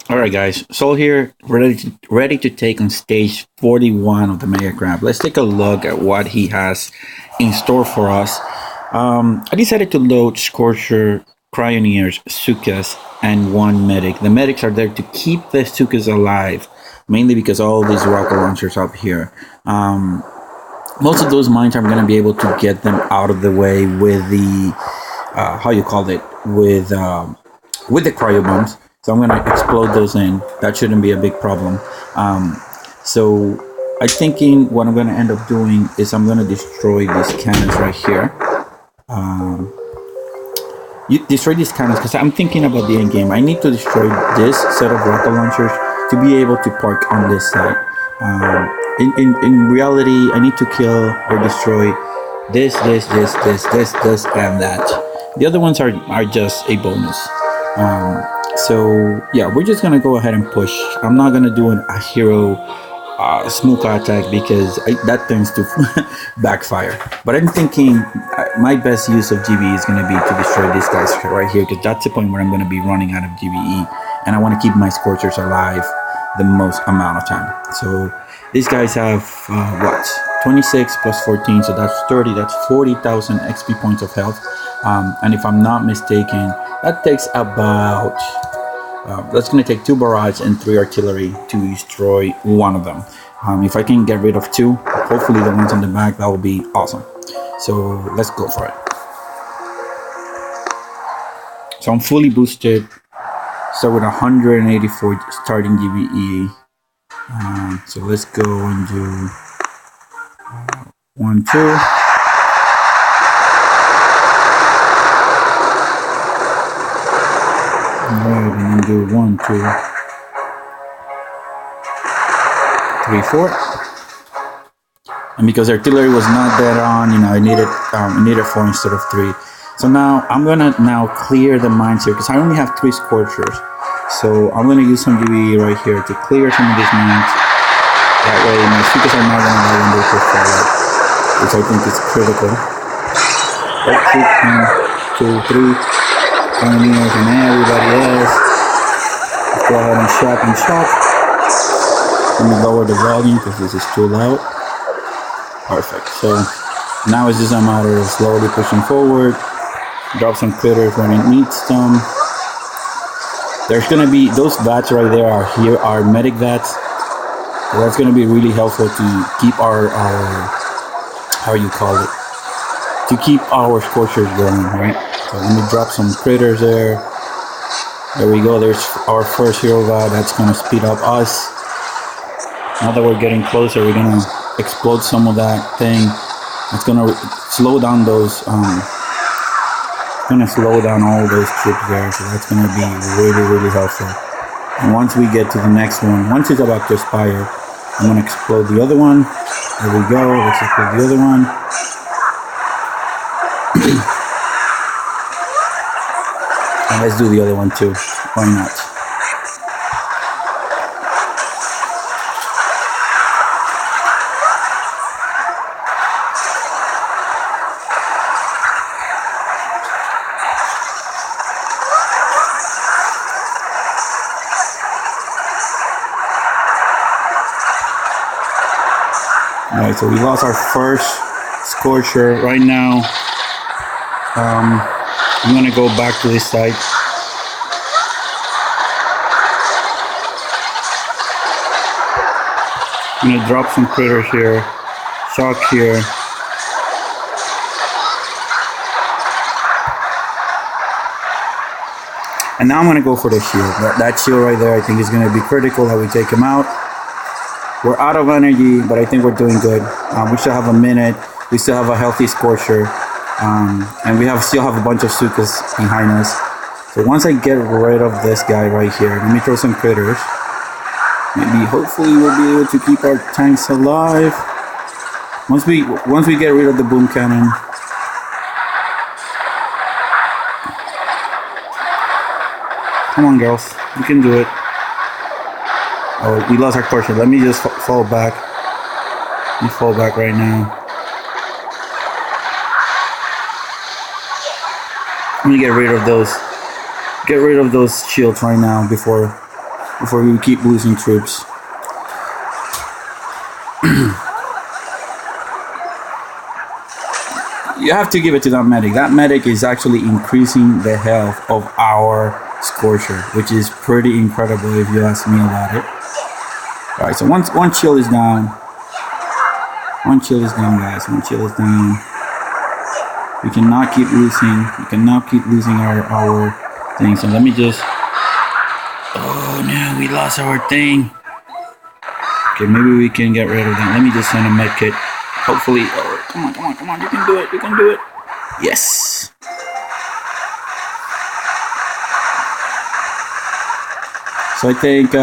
All right, guys. So here, ready to take on stage 41 of the Mega Grab. Let's take a look at what he has in store for us. I decided to load Scorcher, Cryoneers, Sukas, and one medic. The medics are there to keep the Sukas alive, mainly because all these rocket launchers up here. Most of those mines I'm going to be able to get them out of the way with the how you call it with the cryo bombs. So I'm gonna explode those in. That shouldn't be a big problem. So I'm thinking what I'm gonna end up doing is I'm gonna destroy these cannons right here. You destroy these cannons because I'm thinking about the end game. I need to destroy this set of rocket launchers to be able to park on this side. In reality, I need to kill or destroy this, and that. The other ones are just a bonus. So yeah, we're just gonna go ahead and push. I'm not gonna do a hero smoke attack because that tends to backfire. But I'm thinking my best use of GBE is gonna be to destroy these guys right here because that's the point where I'm gonna be running out of GBE, and I want to keep my Scorchers alive the most amount of time. So these guys have what? 26 plus 14, so that's 30. That's 40,000 XP points of health. And if I'm not mistaken, that takes about that's going to take 2 barrage and 3 artillery to destroy one of them. If I can get rid of 2, hopefully the ones on the back, that will be awesome. So let's go for it. So I'm fully boosted. Start with 184 starting GBE. So let's go and do 1, 2. Alright, and then do 1, 2, 3, 4. And because artillery was not dead on, I needed 4 instead of 3. So now I'm gonna clear the mines here because I only have 3 Scorchers. So I'm gonna use some GBE right here to clear some of these mines. That way my Sukas are not gonna die when they push forward, which I think is critical. 1, 2, 3. Pioneers and everybody else. Let's go ahead and shock. Let me lower the volume because this is too loud. Perfect. So now it's just a matter of slowly pushing forward. Drop some critters when it needs them. There's gonna be those vats right there are medic vats. So that's gonna be really helpful to keep our how you call it, to keep our Scorchers going, right? So let me drop some critters there. There we go. There's our first hero vat. That's gonna speed up us. Now that we're getting closer, we're gonna explode some of that thing. It's gonna slow down those. Gonna slow down all those troops there. So that's gonna be really helpful. And once we get to the next one, once it's about to expire, I'm gonna explode the other one. There we go. Let's explode the other one. And let's do the other one too. Why not? Alright, so we lost our first Scorcher. Right now, I'm gonna go back to this side. I'm gonna drop some critters here, shock here. And now I'm gonna go for the shield. That shield right there, I think is gonna be critical that we take him out. We're out of energy, but I think we're doing good. We still have a minute. We still have a healthy Scorcher. And we still have a bunch of Sukas behind us. So once I get rid of this guy right here, let me throw some critters. Maybe, hopefully, we'll be able to keep our tanks alive. Once we get rid of the boom cannon. Come on, girls, you can do it. Oh, we lost our torture. Let me just fall back. Let me fall back right now. Let me get rid of those shields right now before before we keep losing troops. You have to give it to that medic. That medic is actually increasing the health of our Scorcher, which is pretty incredible if you ask me about it. Alright, so one chill is down. One chill is down, guys. One chill is down. We cannot keep losing. We cannot keep losing our thing. So let me just... Oh no, we lost our thing. Okay, maybe we can get rid of that. Let me just send a med kit. Hopefully... Oh, come on. You can do it. You can do it. Yes. So I think...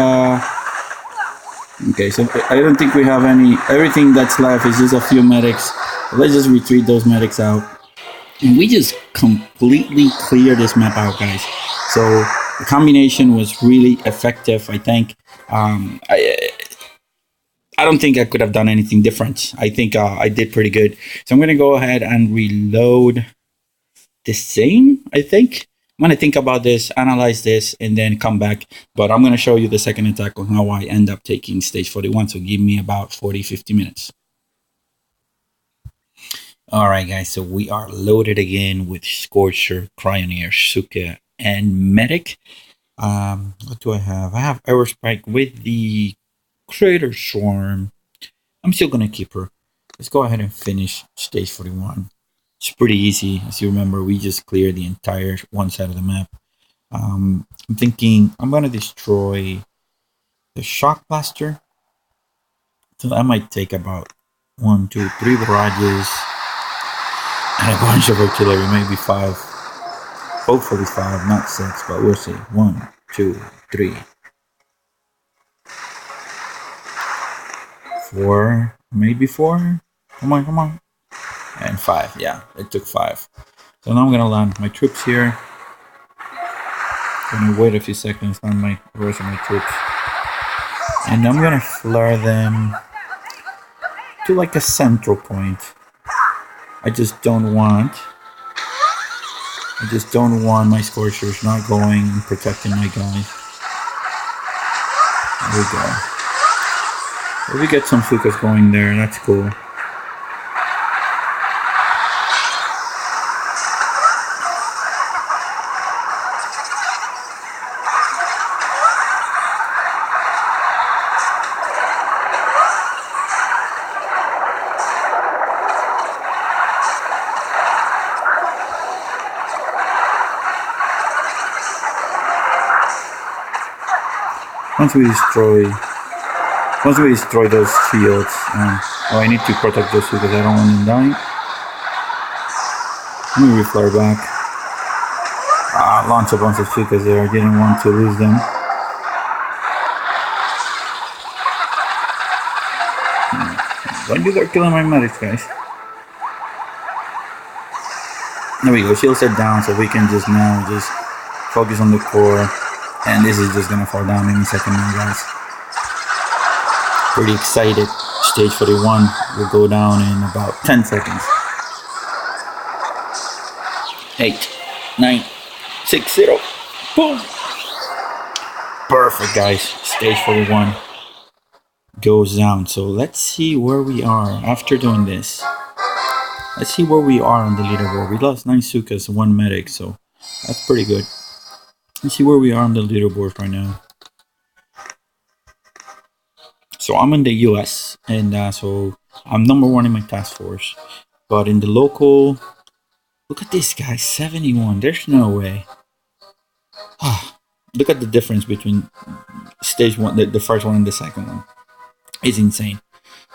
okay, so I don't think we have any... Everything that's left is just a few medics. Let's just retreat those medics out. And we just completely clear this map out, guys. So the combination was really effective, I think. I don't think I could have done anything different. I think I did pretty good. So I'm going to go ahead and reload the same, I think. I'm going to think about this, analyze this, and then come back. But I'm going to show you the second attack on how I end up taking stage 41. So give me about 40-50 minutes. All right, guys. So we are loaded again with Scorcher, Cryoneer, Suka, and Medic. What do I have? I have Aerospike with the Crater Swarm. I'm still going to keep her. Let's go ahead and finish stage 41. It's pretty easy. As you remember, we just cleared the entire one side of the map. I'm thinking I'm going to destroy the Shock Blaster. So that might take about 1, 2, 3 barrages and a bunch of artillery, maybe 5. Hopefully 5, not 6, but we'll see. 1, 2, 3, 4, maybe 4. Come on. And 5, yeah, it took 5. So now I'm gonna land my troops here. Gonna wait a few seconds, land my rest of my troops. And I'm gonna flare them to like a central point. I just don't want my Scorchers not going and protecting my guys. There we go. If we get some Fukas going there, that's cool. Once we destroy those shields, I need to protect those because I don't want them dying. Let me reflare back. Launch a bunch of Fukas there. I didn't want to lose them. Don't you start killing my medics, guys. There we go. Shields are down, so we can just now focus on the core. And this is just gonna fall down any second now, guys. Pretty excited. Stage 41 will go down in about 10 seconds. 8, 9, 6, 0. Boom! Perfect, guys. Stage 41 goes down. So let's see where we are after doing this. Let's see where we are on the leaderboard. We lost 9 Sukas, 1 medic, so that's pretty good. Let's see where we are on the leaderboard right now. So I'm in the US, and so I'm number 1 in my task force. But in the local, look at this guy, 71. There's no way. Look at the difference between stage 1, the first one and the second one. It's insane.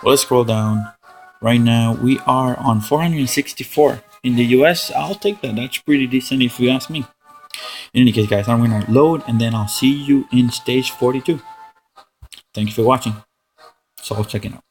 Well, let's scroll down. Right now, we are on 464. In the US, I'll take that. That's pretty decent if you ask me. In any case, guys, I'm going to load, and then I'll see you in stage 42. Thank you for watching. So I'll check it out.